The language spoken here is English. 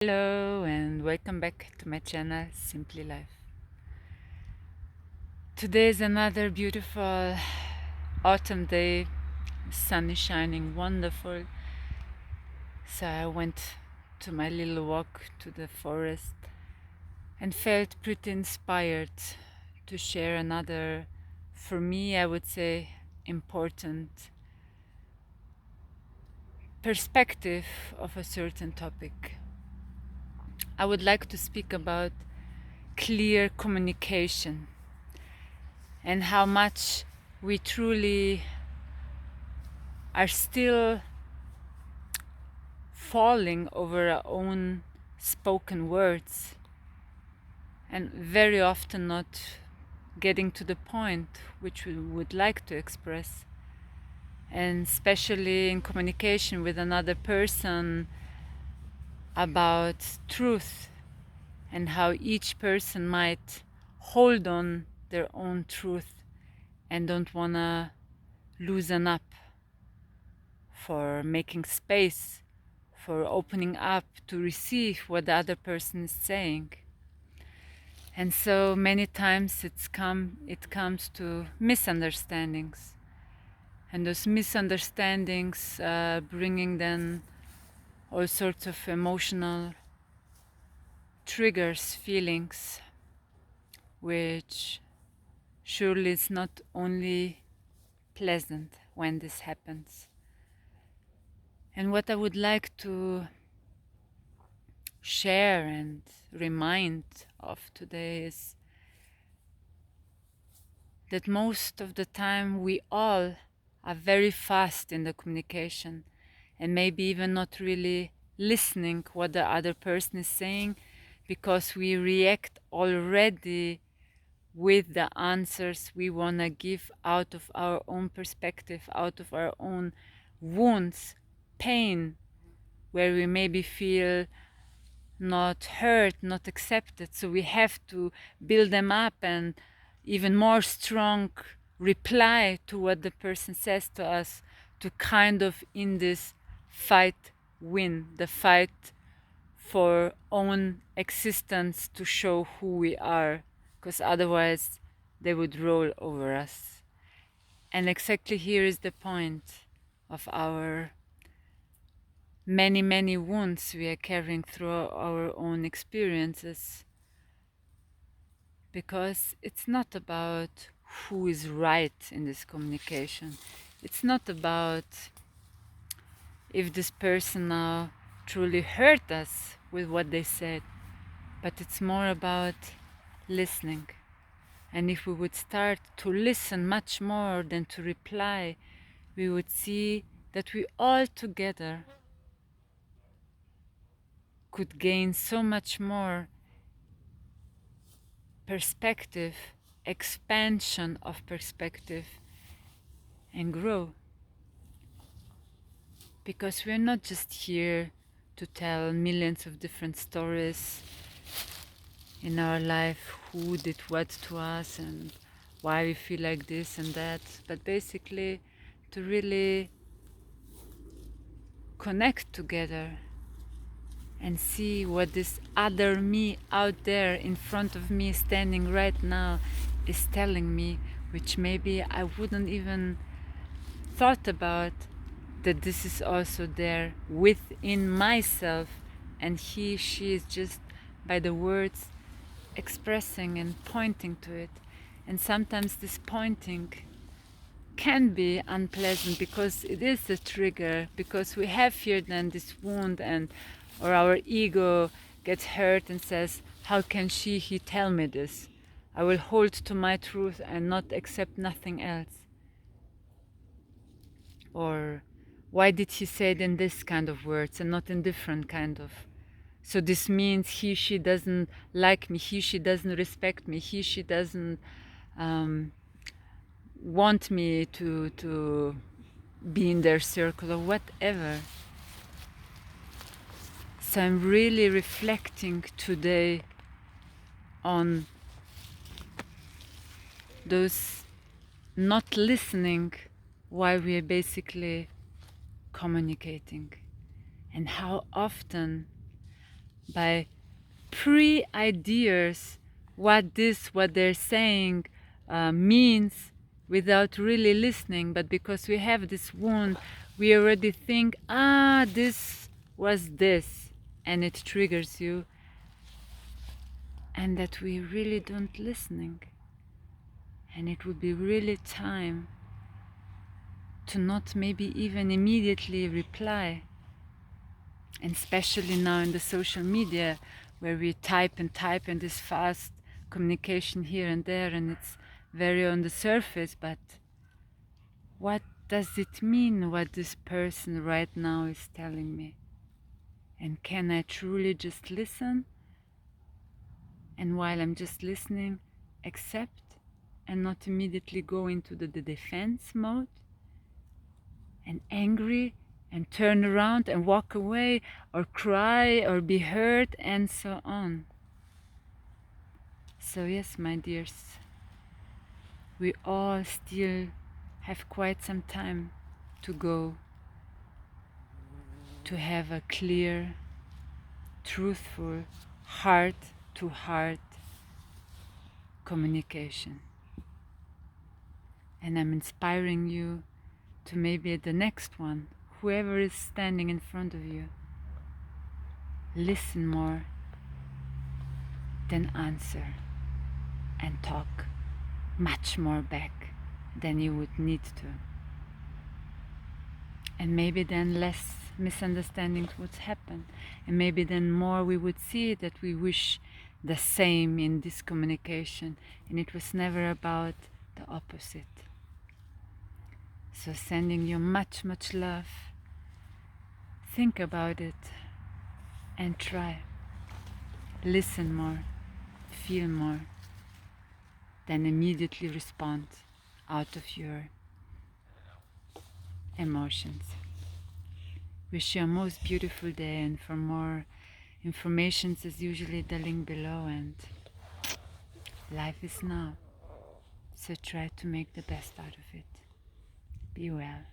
Hello and welcome back to my channel Simply Life. Today is another beautiful autumn day. Sun is shining wonderful. So I went to my little walk to the forest and felt pretty inspired to share another, for me I would say, important perspective of a certain topic. I would like to speak about clear communication and how much we truly are still falling over our own spoken words and very often not getting to the point which we would like to express, and especially in communication with another person about truth and how each person might hold on their own truth and don't wanna loosen up for making space, for opening up to receive what the other person is saying. And so many times it comes to misunderstandings, and those misunderstandings bringing then all sorts of emotional triggers, feelings, which surely is not only pleasant when this happens. And what I would like to share and remind of today is that most of the time we all are very fast in the communication and maybe even not really listening what the other person is saying, because we react already with the answers we want to give out of our own perspective, out of our own wounds, pain, where we maybe feel not heard, not accepted. So we have to build them up and even more strong reply to what the person says to us, to kind of in this fight win, the fight for own existence, to show who we are, because otherwise they would roll over us. And exactly here is the point of our many wounds we are carrying through our own experiences, because it's not about who is right in this communication. It's not about if this person now truly hurt us with what they said, but it's more about listening. And if we would start to listen much more than to reply, we would see that we all together could gain so much more perspective, expansion of perspective, and grow. Because we're not just here to tell millions of different stories in our life, who did what to us and why we feel like this and that, but basically to really connect together and see what this other me out there in front of me standing right now is telling me, which maybe I wouldn't even thought about, that this is also there within myself, and she is just by the words expressing and pointing to it. And sometimes this pointing can be unpleasant because it is a trigger, because we have here then this wound, and or our ego gets hurt and says, how can he tell me this? I will hold to my truth and not accept nothing else. Or why did he say it in this kind of words and not in different kind of? So this means she doesn't like me, she doesn't respect me, she doesn't want me to be in their circle or whatever. So I'm really reflecting today on those not listening while we are basically communicating, and how often by pre-ideas what they're saying means, without really listening. But because we have this wound, we already think, this was this, and it triggers you, and that we really don't listening. And it would be really time to not maybe even immediately reply. And especially now in the social media, where we type and type and this fast communication here and there, and it's very on the surface, but what does it mean what this person right now is telling me? And can I truly just listen? And while I'm just listening, accept and not immediately go into the defense mode and angry and turn around and walk away or cry or be hurt and so on. So yes, my dears, we all still have quite some time to go to have a clear, truthful, heart-to-heart communication. And I'm inspiring you to maybe the next one, whoever is standing in front of you, listen more than answer, and talk much more back than you would need to. And maybe then less misunderstandings would happen, and maybe then more we would see that we wish the same in this communication, and it was never about the opposite. So sending you much, much love. Think about it and try. Listen more, feel more, then immediately respond out of your emotions. Wish you a most beautiful day, and for more information is usually the link below. And life is now, so try to make the best out of it. Be well.